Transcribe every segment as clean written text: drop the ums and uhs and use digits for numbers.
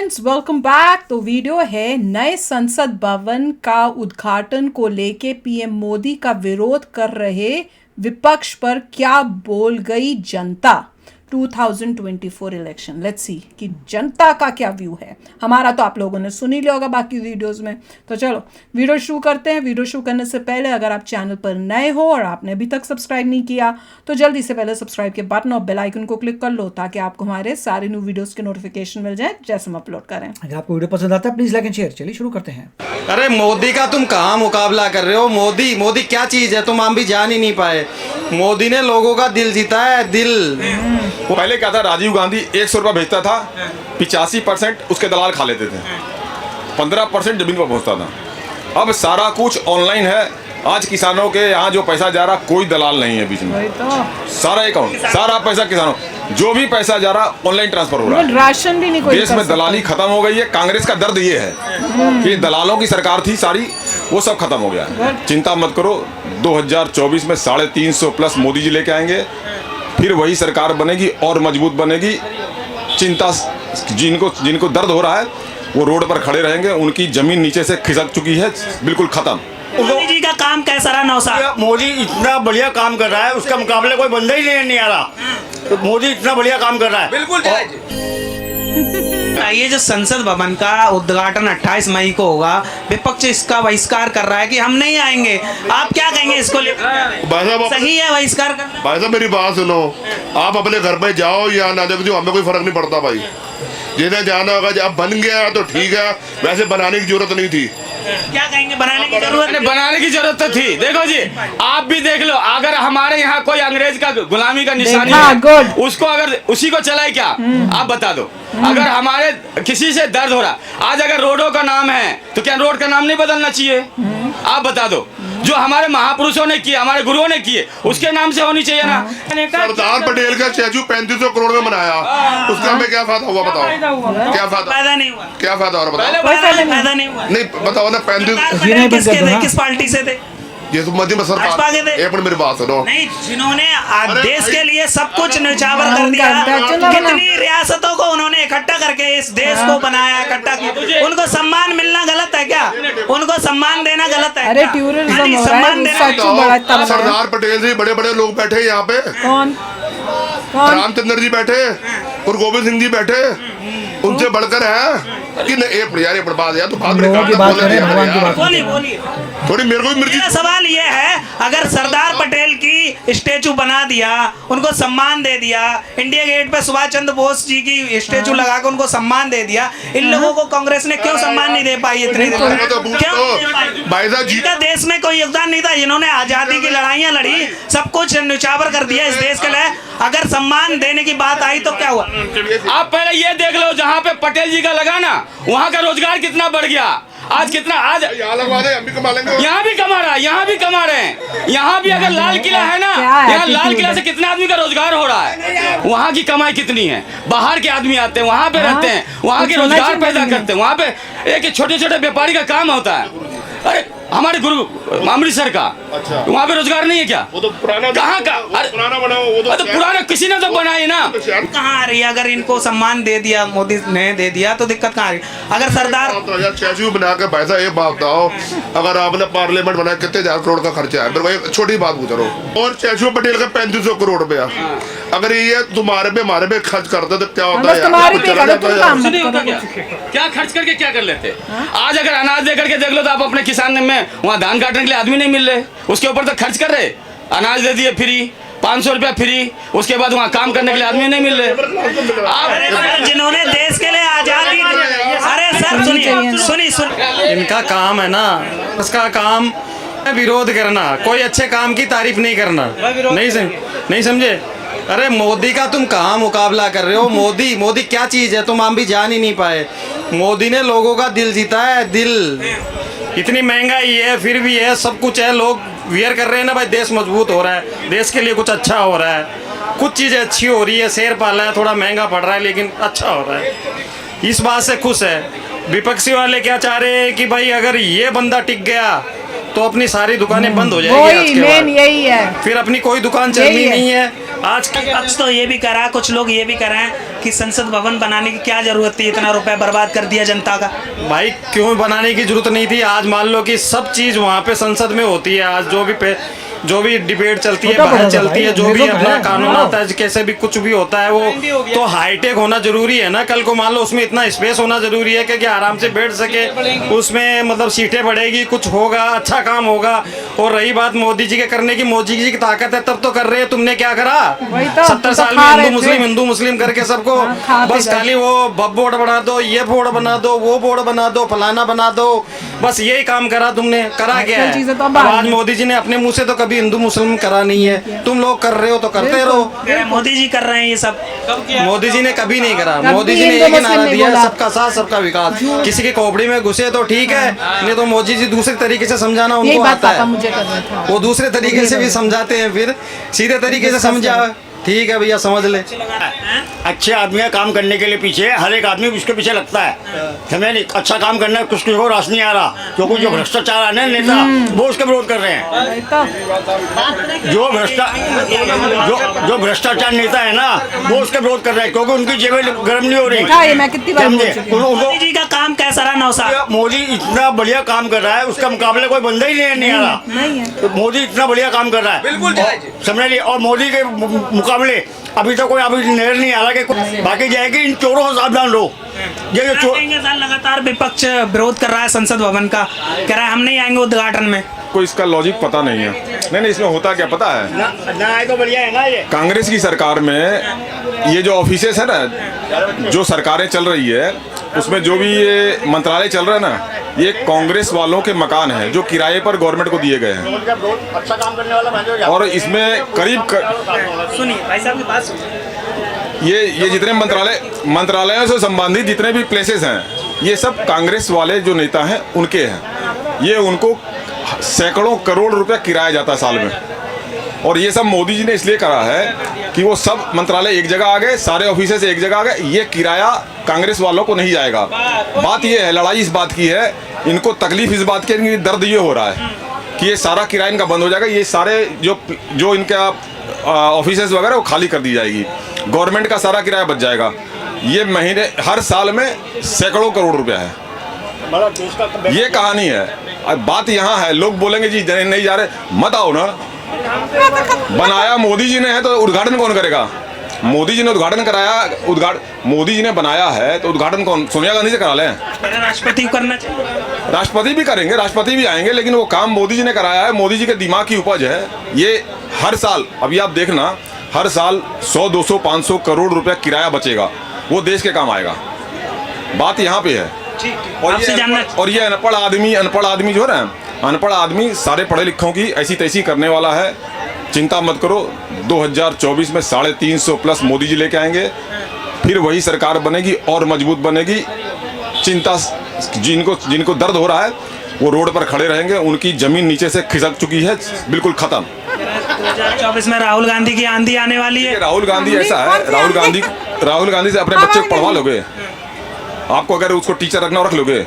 Friends, welcome back. तो video है नए संसद भवन का उद्घाटन को लेके पीएम मोदी का विरोध कर रहे विपक्ष पर क्या बोल गई जनता। 2024 इलेक्शन, लेट्स सी कि जनता का क्या व्यू है। हमारा तो आप लोगों ने सुन ही लिया होगा बाकी वीडियोस में। तो चलो वीडियो शुरू करते हैं। वीडियो शुरू करने से पहले अगर आप चैनल पर नए हो और आपने अभी तक सब्सक्राइब नहीं किया तो जल्दी से पहले सब्सक्राइब के बटन और बेल आइकन को क्लिक कर लो ताकि आपको हमारे सारे न्यू वीडियोस के नोटिफिकेशन मिल जाए जैसे हम अपलोड करें। अगर आपको वीडियो पसंद आता है प्लीज लाइक एंड शेयर। चलिए शुरू करते हैं। अरे मोदी का तुम कहाँ मुकाबला कर रहे हो। मोदी क्या चीज है, तुम हम भी जान ही नहीं पाए। मोदी ने लोगों का दिल जीता है, दिल। वो पहले क्या था, राजीव गांधी 100 रुपया भेजता था, 85% उसके दलाल खा लेते थे, 15% जमीन पर पहुंचता था। अब सारा कुछ ऑनलाइन है। आज किसानों के यहाँ जो पैसा जा रहा कोई दलाल नहीं है बीच में, सारा अकाउंट, सारा पैसा किसानों, जो भी पैसा जा रहा ऑनलाइन ट्रांसफर हो रहा है। राशन भी नहीं कोई देश में दलाली खत्म हो गई है। कांग्रेस का दर्द ये है कि दलालों की सरकार थी सारी, वो सब खत्म हो गया है। चिंता मत करो, 2024 में 350 प्लस मोदी जी लेके आएंगे, फिर वही सरकार बनेगी और मजबूत बनेगी। चिंता जिनको दर्द हो रहा है वो रोड पर खड़े रहेंगे, उनकी जमीन नीचे से खिसक चुकी है, बिल्कुल खत्म। मोदी जी का काम कैसा रहा 9 साल? मोदी इतना बढ़िया काम कर रहा है, उसका मुकाबले कोई बंदा ही नहीं आ रहा। तो मोदी इतना बढ़िया काम कर रहा है, बिल्कुल। ये जो संसद भवन का उद्घाटन 28 मई को होगा, विपक्ष इसका बहिष्कार कर रहा है कि हम नहीं आएंगे। आप क्या कहेंगे इसको लेकर? सही है बहिष्कार करना? भाई साहब मेरी बात सुनो, आप अपने घर पे जाओ या ना देखो, हमें कोई फर्क नहीं पड़ता भाई। जिन्हें जाना होगा, जब बन गया तो ठीक है, वैसे बनाने की जरूरत नहीं थी। क्या कहेंगे? बनाने की जरूरत नहीं। बनाने की जरूरत तो थी। देखो जी, आप भी देख लो, अगर हमारे यहाँ कोई अंग्रेज का गुलामी का निशानी है, उसको अगर उसी को चलाए क्या, आप बता दो। अगर हमारे किसी से दर्द हो रहा, आज अगर रोडों का नाम है तो क्या रोड का नाम नहीं बदलना चाहिए? आप बता दो। जो हमारे महापुरुषों ने किए, हमारे गुरुओं ने किए, उसके नाम से होनी चाहिए ना। सरदार पटेल का स्टैचू 3500 करोड़ में बनाया, उसका हमें क्या फायदा हुआ बताओ? क्या फायदा नहीं हुआ? क्या फायदा हो रहा बताओ? फायदा नहीं हुआ। नहीं बताओ ना। 35 किस पार्टी से थे? ये तो मध्य में सरकार। एक मिनट मेरी बात सुनो। नहीं, जिन्होंने देश के लिए सब कुछ न्यौछावर कर दिया, कितनी रियासतों को उन्होंने इकट्ठा करके इस देश को बनाया, इकट्ठा किया, उनको सम्मान मिलना गलत है क्या? उनको सम्मान देना गलत है? अरे टूरिज्म हो रहा है। सरदार पटेल जी बड़े बड़े लोग बैठे यहाँ पे। कौन? रामचंद्र जी बैठे, गुरु गोविंद सिंह जी बैठे, उनसे बढ़कर है कि यार बात यार, तो थोड़ी मेरे को भी मिर्ची। सवाल ये है, अगर सरदार पटेल की स्टेचू बना दिया, उनको सम्मान दे दिया, इंडिया गेट पे सुभाष चंद्र बोस जी की स्टेचू लगा कर उनको सम्मान दे दिया, इन लोगों को कांग्रेस ने क्यों सम्मान नहीं दे पाई इतने दिन? भाई साहब जी का देश में कोई योगदान नहीं था, जिन्होंने आजादी की लड़ाइयाँ लड़ी, सब कुछ न्यौछावर कर दिया इस देश के लिए, अगर सम्मान देने की बात आई तो क्या हुआ? आप पहले ये देख लो, जहाँ पे पटेल जी का लगा ना, वहाँ का रोजगार कितना बढ़ गया। आज कितना, आज हम भी कमा लेंगे। यहाँ भी कमा रहा है, यहाँ भी कमा रहे हैं। यहाँ भी अगर लाल किला है ना, यहाँ लाल किला से कितना आदमी का रोजगार हो रहा है। वहाँ की कमाई कितनी है। बाहर के आदमी आते हैं, वहाँ पे रहते हैं, वहाँ के रोजगार पैदा करते हैं। वहाँ पे एक छोटे छोटे व्यापारी का काम होता है। अरे हमारे गुरु अमृतसर का, अच्छा, वहाँ पे रोजगार नहीं है क्या? वो तो पुराना, कहाँ का? अरे पुराना बना, वो तो पुराना किसी ने तो बनाई ना। कहाँ आ रही है? अगर इनको सम्मान दे दिया, मोदी ने दे दिया, तो दिक्कत कहाँ आ रही? अगर सरदार स्टैचू बना के पैसा, एक बात बताओ, अगर आपने पार्लियामेंट बनाया कितने 1000 करोड़ का खर्चा है? मेरे को एक छोटी बात पूछ रहा हूँ। और स्टैचू पटेल का 3500 करोड़ रुपया, अगर ये तुम्हारे पे हमारे पे खर्च करते तो क्या होता है? क्या खर्च करके क्या कर लेते? आज अगर अनाज दे करके देख लो तो आप अपने किसान में वहाँ धान काटने के लिए आदमी नहीं मिल रहे, उसके ऊपर तो खर्च कर रहे। अनाज दे दिए फ्री, 500 रुपया फ्री, उसके बाद वहाँ काम करने के लिए आदमी नहीं मिल रहे। आप जिन्होंने देश के लिए आजादी, अरे सर सुनिए, इनका काम है ना, उसका काम विरोध करना, कोई अच्छे काम की तारीफ नहीं करना। नहीं समझे? अरे मोदी का तुम कहाँ मुकाबला कर रहे हो। मोदी क्या चीज है, तुम हम भी जान ही नहीं पाए। मोदी ने लोगों का दिल जीता है, दिल। इतनी महंगाई है फिर भी है, सब कुछ है, लोग वियर कर रहे हैं ना भाई, देश मजबूत हो रहा है, देश के लिए कुछ अच्छा हो रहा है, कुछ चीज़ें अच्छी हो रही है। शेर पाला है, थोड़ा महंगा पड़ रहा है लेकिन अच्छा हो रहा है, इस बात से खुश है। विपक्षी वाले क्या चाह रहे हैं कि भाई अगर ये बंदा टिक गया तो अपनी सारी दुकानें बंद हो जाएगी आज के बाद, यही है, फिर अपनी कोई दुकान चलनी नहीं है। आज की विपक्ष तो ये भी करा, कुछ लोग ये भी कर रहे हैं कि संसद भवन बनाने की क्या जरूरत थी, इतना रुपए बर्बाद कर दिया जनता का। भाई क्यों बनाने की जरूरत नहीं थी। आज मान लो कि सब चीज़ वहाँ पे संसद में होती है। आज जो भी डिबेट चलती है, बाहर चलती है, जो भी अपना कानून आता है, कैसे भी कुछ भी होता है, वो तो हाईटेक होना जरूरी है ना। कल को मान लो उसमें इतना स्पेस होना जरूरी है कि आराम से बैठ सके, उसमें मतलब सीटें बढ़ेगी, कुछ होगा, अच्छा काम होगा। और रही बात मोदी जी के करने की, मोदी जी की ताकत है तब तो कर रहे हैं। तुमने क्या करा 70 साल में? हिंदू मुस्लिम करके सबको बस खाली वो बोर्ड बना दो, ये बोर्ड बना दो, वो बोर्ड बना दो, फलाना बना दो, बस यही काम करा तुमने। करा क्या है? आज मोदी जी ने अपने मुंह से तो कभी हिंदू मुस्लिम करा नहीं है। तुम लोग कर रहे हो तो करते रहो। मोदी जी कर रहे हैं ये सब। मोदी जी ने कभी नहीं करा। मोदी जी ने एक ही नारा दिया है, सबका साथ सबका विकास। किसी की खोपड़ी में घुसे तो ठीक है, नहीं तो मोदी जी दूसरे तरीके से समझाना उनको आता है। वो दूसरे तरीके से भी समझाते हैं, फिर सीधे तरीके से समझा। ठीक है भैया, समझ ले। अच्छे आदमी का काम करने के लिए पीछे हर एक आदमी उसके पीछे लगता है, समझे नहीं? अच्छा काम करना है, कुछ को रास नहीं आ रहा, क्योंकि जो भ्रष्टाचार है ना नेता, वो उसके विरोध कर रहे हैं। जो भ्रष्टाचार नेता है ना, वो उसके विरोध कर रहे हैं, क्योंकि उनकी जेबें गर्म नहीं हो रही। मैं कितनी बार बोल चुकी हूँ। मोदी जी का काम कैसा रहा 9 साल? मोदी इतना बढ़िया काम कर रहा है, उसका मुकाबले कोई बंदा ही नहीं आ रहा। तो मोदी इतना बढ़िया काम कर रहा है, बिल्कुल समझ ली। और मोदी के मुकाबले अभी तो कोई नजर नहीं आ रहा कि बाकी जाएगी। इन चोरों से सावधान रहो। ये जो चोर लगातार विपक्ष विरोध कर रहा है संसद भवन का, कह रहा है हम नहीं आएंगे उद्घाटन में। कोई इसका लॉजिक पता नहीं है। नहीं, इसमें होता क्या पता है? ना आए तो बढ़िया है ना। ये कांग्रेस की सरकार में ये जो ऑफिसेस है ना, जो सरकारें चल रही है, उसमें जो भी ये मंत्रालय चल रहा है ना, ये कांग्रेस वालों के मकान हैं जो किराए पर गवर्नमेंट को दिए गए हैं। अच्छा काम करने वाला और इसमें करीब सुनिए भाई साहब की बात सुनिए। ये जितने मंत्रालयों से संबंधित जितने भी प्लेसेस हैं, ये सब कांग्रेस वाले जो नेता हैं उनके हैं। ये उनको सैकड़ों करोड़ रुपया किराया जाता है साल में। और ये सब मोदी जी ने इसलिए करा है कि वो सब मंत्रालय एक जगह आ गए, सारे ऑफिस एक जगह आ गए। ये किराया कांग्रेस वालों को नहीं जाएगा। बात ये है, लड़ाई इस बात की है, इनको तकलीफ इस बात की है, दर्द ये हो रहा है कि ये सारा किराया इनका बंद हो जाएगा। ये सारे जो इनका ऑफिस वगैरह वो खाली कर दी जाएगी, गवर्नमेंट का सारा किराया बच जाएगा। ये महीने हर साल में सैकड़ों करोड़ रुपया है। ये कहानी है। अब बात यहाँ है, लोग बोलेंगे जी नहीं जा रहे, मत आओ ना। बनाया मोदी जी ने है तो उद्घाटन कौन करेगा? मोदी जी ने उद्घाटन कराया, मोदी जी ने बनाया है तो उद्घाटन कौन? सोनिया गांधी से करा लें। राष्ट्रपति को करना चाहिए। राष्ट्रपति भी करेंगे, राष्ट्रपति भी आएंगे, लेकिन वो काम मोदी जी ने कराया है। मोदी जी के दिमाग की उपज है ये। हर साल अभी आप देखना, हर साल 100, 200, 500 करोड़ रुपया किराया बचेगा, वो देश के काम आएगा। बात यहाँ पे है। और ये अनपढ़ आदमी जो है ना, अनपढ़ आदमी सारे पढ़े लिखों की ऐसी तैसी करने वाला है। चिंता मत करो, 2024 में 350 प्लस मोदी जी लेके आएंगे, फिर वही सरकार बनेगी और मजबूत बनेगी। चिंता जिनको दर्द हो रहा है वो रोड पर खड़े रहेंगे, उनकी जमीन नीचे से खिसक चुकी है, बिल्कुल खत्म। 2024 में राहुल गांधी की आंधी आने वाली है। राहुल गांधी ऐसा है, राहुल गांधी से अपने बच्चे को पढ़वा लोगे? आपको अगर उसको टीचर रखना रख लोगे,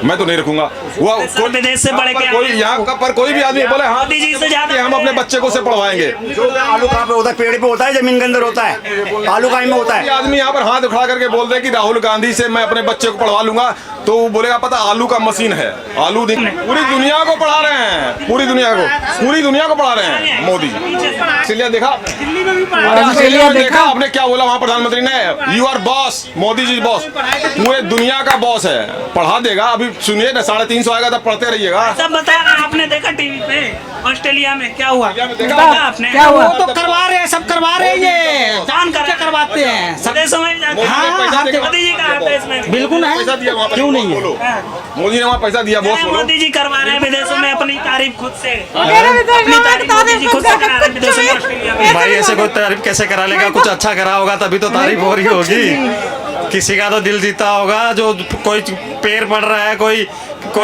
मैं तो नहीं रखूंगा। वो विदेश से पढ़ के कोई यहाँ पर कोई भी आदमी बोले हाँ मोदी जी से ज्यादा हम अपने बच्चे को से पढ़वाएंगे। जो आलू कहाँ पे होता है? पेड़ पे होता है, जमीन के अंदर होता है। आलू कहीं में होता है। आदमी यहाँ पर हाथ उठा करके बोल दे कि राहुल गांधी से मैं अपने बच्चे को पढ़वा लूंगा, तो वो बोलेगा पता आलू का मशीन है। आलू पूरी दुनिया को पढ़ा रहे हैं, पूरी दुनिया को पढ़ा रहे हैं मोदी। इसलिए देखा आपने क्या बोला वहाँ प्रधानमंत्री ने, you are boss, Modi ji boss, पूरे दुनिया का बॉस है, पढ़ा देगा। अभी सुनिए ना, 350 आएगा तब पढ़ते रहिएगा। सब बता रहे हैं, आपने देखा टीवी पे ऑस्ट्रेलिया में क्या हुआ? क्या हुआ? वो तो करवा रहे हैं, सब करवा रहे हैं। ये कौन करवाते हैं सब? मोदी जी का हाथ है इसमें। बिल्कुल है, पैसा दिया, क्यों नहीं है? मोदी ने वहाँ पैसा दिया, बॉस बोलो। मोदी जी करवा रहे हैं विदेशों में अपनी तारीफ खुद से, अपनी तारीफ मोदी जी खुद से करा रहे हैं विदेशों में, ऑस्ट्रेलिया में। भाई ऐसे कोई तारीफ कैसे करा लेगा? कुछ अच्छा करा होगा तभी तो तारीफ हो रही होगी। किसी का तो दिल जीता होगा, जो कोई पैर पड़ रहा है, कोई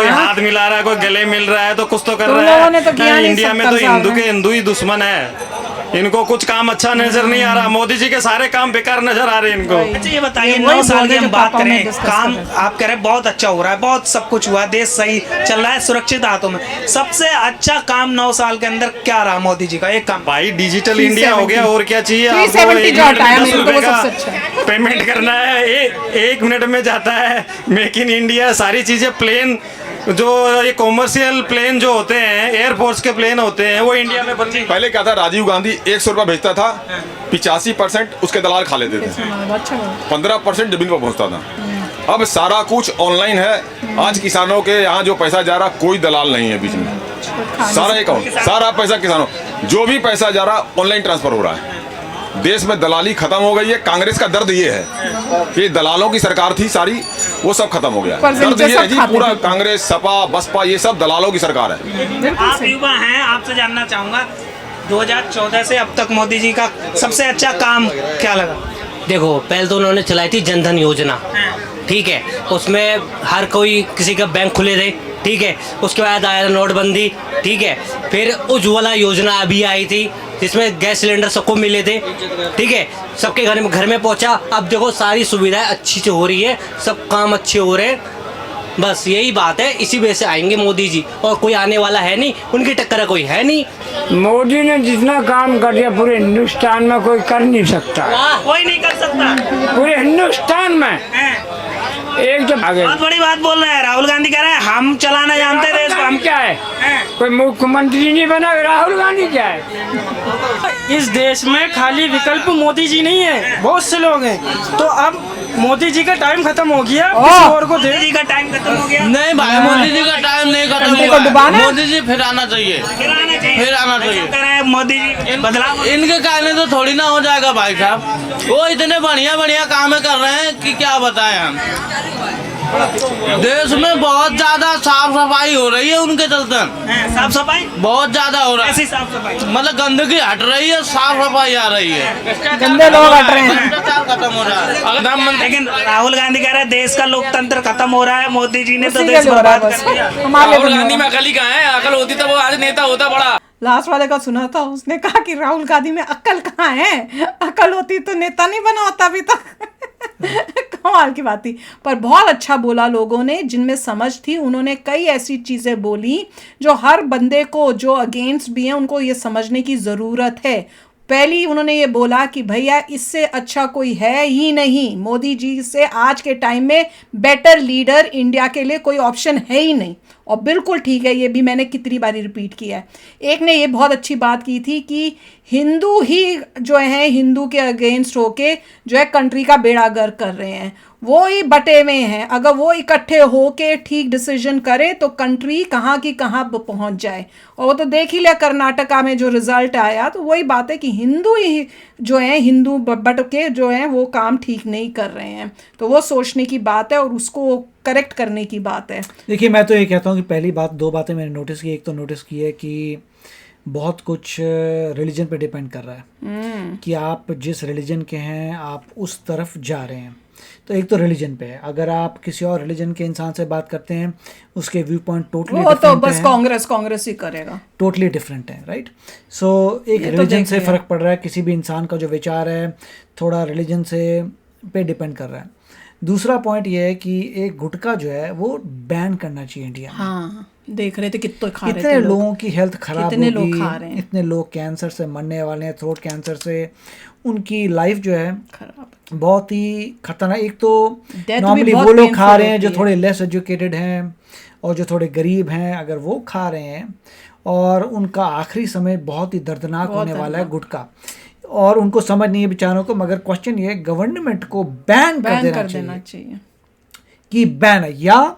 हाथ मिला रहा है, कोई गले मिल रहा है, तो कुछ तो कर रहा है। इंडिया में तो हिंदू के हिंदू ही दुश्मन है। इनको कुछ काम अच्छा नजर नहीं आ रहा, मोदी जी के सारे काम बेकार नजर आ रहे हैं इनको। अच्छा ये बताइए, वही 9 साल की बोल हम रहे बात पापा में करें, discuss काम कर रहे आप कह रहे हैं बहुत अच्छा हो रहा है, बहुत सब कुछ हुआ, देश सही चल रहा है, सुरक्षित हाथों में। सबसे अच्छा काम 9 साल के अंदर क्या रहा मोदी जी का? एक काम भाई डिजिटल इंडिया हो गया, और क्या चाहिए आपको? 370 एक जो मिनट में हटाया 10 मेरे को वो रुपए का सबसे अच्छा पेमेंट करना है, एक मिनट में जाता है। मेक इन इंडिया, सारी चीजें, प्लेन जो ये कॉमर्शियल प्लेन जो होते हैं, एयरफोर्स के प्लेन होते हैं, वो इंडिया में बनती। पहले क्या था, राजीव गांधी 100 रुपया भेजता था, 85% उसके दलाल खा लेते थे, 15% जमीन पर पहुंचता था। अब सारा कुछ ऑनलाइन है। आज किसानों के यहाँ जो पैसा जा रहा, कोई दलाल नहीं है बीच में, सारा अकाउंट, सारा पैसा किसानों, जो भी पैसा जा रहा ऑनलाइन ट्रांसफर हो रहा है। देश में दलाली खत्म हो गई है। कांग्रेस का दर्द ये है कि दलालों की सरकार थी सारी, वो सब खत्म हो गया है। दर्द ये है जी, पूरा कांग्रेस, सपा, बसपा, ये सब दलालों की सरकार है। आप युवा हैं, आपसे जानना चाहूंगा 2014 से अब तक मोदी जी का सबसे अच्छा काम क्या लगा? देखो, पहले तो उन्होंने चलाई थी जनधन योजना, ठीक है, उसमें हर कोई किसी का बैंक खुले थे, ठीक है। उसके बाद आया नोटबंदी, ठीक है। फिर उज्ज्वला योजना अभी आई थी, जिसमें गैस सिलेंडर सबको मिले थे, ठीक है, सबके घर में पहुंचा। अब देखो सारी सुविधाएं अच्छी से हो रही है, सब काम अच्छे हो रहे हैं। बस यही बात है, इसी वजह से आएंगे मोदी जी, और कोई आने वाला है नहीं, उनकी टक्कर कोई है नहीं। मोदी ने जितना काम कर दिया पूरे हिंदुस्तान में कोई कर नहीं सकता, कोई नहीं कर सकता पूरे हिंदुस्तान में। एक जब आगे बहुत बड़ी बात बोल रहे हैं राहुल गांधी, कह रहे हैं हम चलाना जानते थे इसको। हम क्या है, कोई मुख्यमंत्री नहीं बना, राहुल गांधी क्या है? इस देश में खाली विकल्प मोदी जी नहीं है, बहुत से लोग हैं। तो अब मोदी जी का टाइम खत्म हो गया, किसी और को दे। मोदी जी का टाइम खत्म हो गया? नहीं भाई, मोदी जी का टाइम नहीं खत्म हुआ है। मोदी जी फिर आना चाहिए, फिर आना चाहिए। कह रहे हैं मोदी जी बदलाव, इनके कहने तो थोड़ी ना हो जाएगा भाई साहब, वो इतने बढ़िया बढ़िया काम कर रहे हैं कि क्या बताएं हम। देश में बहुत ज्यादा साफ सफाई हो रही है उनके चलते। साफ सफाई बहुत ज्यादा हो रहा है, ऐसी साफ सफाई मतलब गंदगी हट रही है, साफ सफाई आ रही है, गंदे लोग हट रहे हैं। भ्रष्टाचार खत्म हो रहा है। लेकिन राहुल गांधी कह रहे हैं देश का लोकतंत्र खत्म हो रहा है, मोदी जी ने तो उसी के देश लिए हो रहा है बर्बाद बस। कर दिया। हमारे लिए तो राहुल नहीं गांधी हो में रहा। अकल ही कहाँ है? अकल होती तो वो आज नेता होता बड़ा। लास्ट वाले का सुना था, उसने कहा कि राहुल गांधी में अक्ल कहाँ है, अक्ल होती तो नेता नहीं बना होता अभी तक। कमाल की बात थी, पर बहुत अच्छा बोला लोगों ने, जिनमें समझ थी। उन्होंने कई ऐसी चीजें बोली जो हर बंदे को, जो अगेंस्ट भी हैं, उनको ये समझने की जरूरत है। पहली उन्होंने ये बोला कि भैया इससे अच्छा कोई है ही नहीं, मोदी जी से आज के टाइम में बेटर लीडर इंडिया के लिए कोई ऑप्शन है ही नहीं। और बिल्कुल ठीक है, ये भी मैंने कितनी बारी रिपीट किया है। एक ने ये बहुत अच्छी बात की थी कि हिंदू ही जो है, हिंदू के अगेंस्ट होके जो है कंट्री का बेड़ा गर्क कर रहे हैं, वो ही बटे हुए हैं। अगर वो इकट्ठे होके ठीक डिसीजन करे तो कंट्री कहाँ की कहाँ पहुंच जाए। और वो तो देख ही लिया कर्नाटका में जो रिजल्ट आया, तो वही बात है कि हिंदू ही जो है, हिंदू बट के जो है वो काम ठीक नहीं कर रहे हैं। तो वो सोचने की बात है और उसको करेक्ट करने की बात है। देखिए, मैं तो ये कहता हूँ कि पहली बात, दो बातें मैंने नोटिस की। एक तो नोटिस की है कि बहुत कुछ रिलीजन पे डिपेंड कर रहा है कि आप जिस रिलीजन के हैं आप उस तरफ जा रहे हैं। तो एक तो रिलीजन पे है, अगर आप किसी और रिलीजन के इंसान से बात करते हैं, उसके व्यू पॉइंट टोटली वो तो बस कांग्रेस ही करेगा, टोटली डिफरेंट है, राइट। सो एक रिलीजन से फ़र्क पड़ रहा है, किसी भी इंसान का जो विचार है थोड़ा रिलीजन से पे डिपेंड कर रहा है। दूसरा पॉइंट ये है कि एक गुटखा जो है वो बैन करना चाहिए इंडिया में। हाँ, देख रहे थे कितने खा रहे थे कितने लोगों की हेल्थ खराब कितने होगी, लोग खा रहे हैं, इतने लोग कैंसर से मरने वाले हैं, थ्रोट कैंसर से, उनकी लाइफ जो है खराब, बहुत ही खतरनाक। एक तो Death नॉर्मली भी वो बहुत लोग खा painful रहे हैं जो होती है। थोड़े लेस एजुकेटेड हैं और जो थोड़े गरीब हैं, अगर वो खा रहे हैं और उनका आखिरी समय बहुत ही दर्दनाक होने वाला है गुटखा, और उनको समझ नहीं है बेचारों को। मगर क्वेश्चन ये है, गवर्नमेंट को बैन कर देना चाहिए कि बैन है, या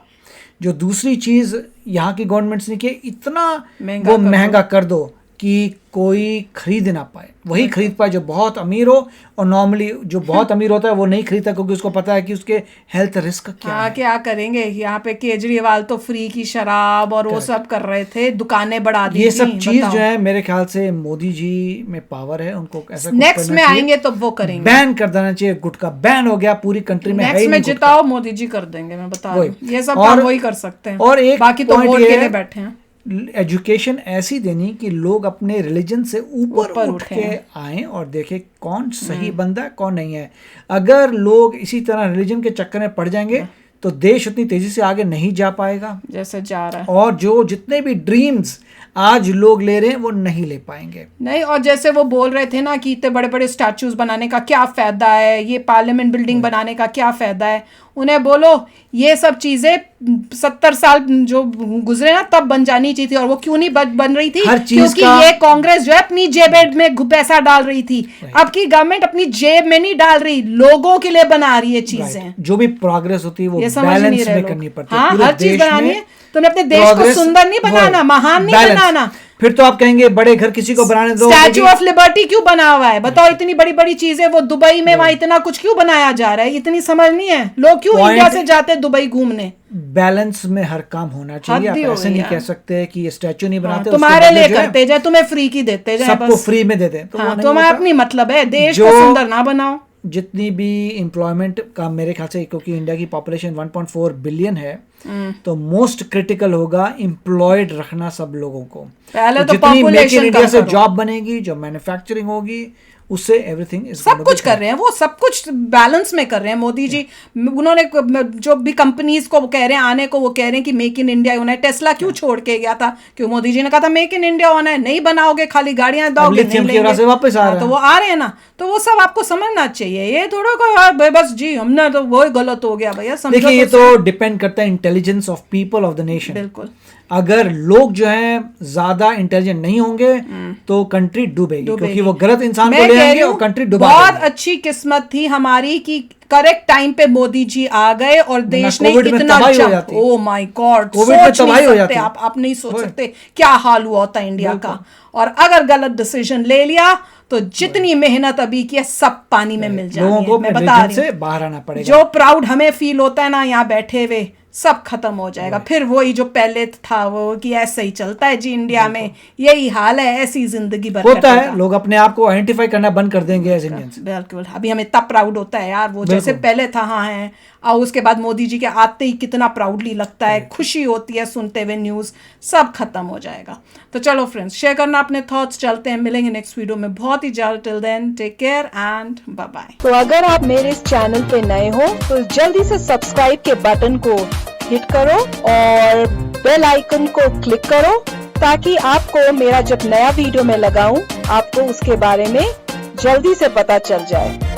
जो दूसरी चीज़ यहाँ की गवर्नमेंट्स ने की, इतना वो महंगा कर दो कि कोई खरीद ना पाए, वही खरीद पाए जो बहुत अमीर हो। और नॉर्मली जो बहुत अमीर होता है वो नहीं खरीदता, क्योंकि उसको पता है कि उसके हेल्थ रिस्क क्या है। क्या करेंगे। यहाँ पे केजरीवाल तो फ्री की शराब और वो सब कर रहे थे, दुकानें बढ़ा दी। ये सब चीज जो है मेरे ख्याल से मोदी जी में पावर है, उनको ऐसा नेक्स्ट में आएंगे तो वो करेंगे, बैन कर देना चाहिए। गुटखा बैन हो गया पूरी कंट्री में, नेक्स्ट में जिताओ मोदी जी कर देंगे, मैं बता रही हूँ। ये सब काम वही कर सकते हैं, और एक बाकी तो वोट के लिए बैठे हैं। एजुकेशन ऐसी देनी कि लोग अपने रिलीजन से ऊपर उठ उठें। के आएं और देखें कौन सही बंदा है कौन नहीं है। अगर लोग इसी तरह रिलीजन के चक्कर में पड़ जाएंगे तो देश उतनी तेजी से आगे नहीं जा पाएगा जैसे जा रहा है। और जो जितने भी ड्रीम्स आज लोग ले रहे हैं वो नहीं ले पाएंगे। नहीं, और जैसे वो बोल रहे थे ना कि इतने बड़े बड़े स्टैचूज बनाने का क्या फायदा है, ये पार्लियामेंट बिल्डिंग बनाने का क्या फायदा है, उन्हें बोलो ये सब चीजें 70 साल जो गुजरे ना तब बन जानी चाहिए थी, और वो क्यों नहीं बन रही थी? हर चीज क्योंकि का- ये कांग्रेस जो है अपनी जेब में पैसा डाल रही थी। अब की गवर्नमेंट अपनी जेब में नहीं डाल रही, लोगों के लिए बना रही है चीजें। जो भी प्रोग्रेस होती है वो ये समझ नहीं बैलेंस रहे में लोग। करनी पड़ती है। हाँ, पूरे हर चीज देश बनानी में है। तुमने अपने देश को progress सुंदर नहीं बनाना, वो महान नहीं balance। बनाना। फिर तो आप कहेंगे बड़े घर किसी को बनाने दो। स्टैचू ऑफ लिबर्टी क्यों बना हुआ है? बताओ, इतनी बड़ी बड़ी चीजें वो दुबई में, वहां इतना कुछ क्यों बनाया जा रहा है? इतनी समझ नहीं है। लोग क्यों Point- इंडिया से जाते हैं दुबई घूमने? बैलेंस में हर काम होना चाहिए। हद ही आप हो ऐसे गई नहीं यार। कह सकते कि ये स्टैचू नहीं बनाते उसके तुम्हारे बदले लिए जो है करते जाए, तुम्हें फ्री की देते जाए, सबको बस। फ्री में दे दें तो वो हाँ, नहीं तुम्हें होता। अपनी मतलब है, देश जो- को सुंदर ना बनाओ। जितनी भी एम्प्लॉयमेंट का मेरे ख्याल से, क्योंकि इंडिया की पॉपुलेशन 1.4 बिलियन है, तो मोस्ट क्रिटिकल होगा एम्प्लॉयड रखना सब लोगों को। पहले तो जितनी मेक इन population इंडिया कम से करो। जॉब बनेगी, जो मैन्युफैक्चरिंग होगी, उससे एवरीथिंग इज सब कुछ कर रहे हैं, वो सब कुछ बैलेंस में कर रहे हैं मोदी जी। उन्होंने जो भी कंपनीज को कह रहे हैं आने को, वो कह रहे हैं कि मेक इन इंडिया होना है। टेस्ला क्यों छोड़ के गया था? क्यों मोदी जी ने कहा था मेक इन इंडिया होना है, नहीं बनाओगे खाली गाड़ियां दोगे, lithium नहीं की वजह से लेंगे। वापस आ हाँ, रहे तो हैं। वो आ रहे हैं ना, तो वो सब आपको समझना चाहिए। ये थोड़ा कोई बस जी हमने तो वही गलत हो गया भैया, समझो। देखिए, ये तो डिपेंड करता है intelligence of people of the nation. बिल्कुल। अगर लोग जो हैं ज्यादा इंटेलिजेंट नहीं होंगे तो कंट्री डूबेगी, क्योंकि वो गलत इंसान को मैं ले कह आएंगे रही और हूँ, कंट्री डुबा बहुत देंगे। अच्छी किस्मत थी हमारी कि करेक्ट टाइम पे मोदी जी आ गए और देश ने कोविड में इतना तबाही हो जाती। ओ माय गॉड, कोविड में सोच नहीं तबाही हो सकते जाती। आप नहीं सोच सकते क्या हाल हुआ होता इंडिया का। और अगर गलत डिसीजन ले लिया तो जितनी मेहनत अभी की है सब पानी में मिल जाएगी। लोगों को मैं अपने बता region रही से हूँ, बाहर आना पड़ेगा। जो प्राउड हमें फील होता है ना यहाँ बैठे हुए, सब खत्म हो जाएगा। फिर वही जो पहले था वो कि ऐसे ही चलता है जी इंडिया में, यही हाल है, ऐसी जिंदगी भर होता है। कटेगा। लोग अपने आप को आइडेंटिफाई करना बंद कर देंगे एज इंडियंस। बिल्कुल। अभी हमें इतना प्राउड होता है यार, वो जैसे पहले था हाँ है, और उसके बाद मोदी जी के आते ही कितना प्राउडली लगता है, खुशी होती है सुनते हुए न्यूज़, सब खत्म हो जाएगा। तो चलो फ्रेंड्स, शेयर करना अपने थॉट्स, चलते हैं, मिलेंगे नेक्स्ट वीडियो में बहुत ही जल्द। Till then take care and bye bye. तो अगर आप मेरे इस चैनल पे नए हो तो जल्दी से सब्सक्राइब के बटन को हिट करो और बेल आइकन को क्लिक करो, ताकि आपको मेरा जब नया वीडियो मैं लगाऊं आपको उसके बारे में जल्दी से पता चल जाए।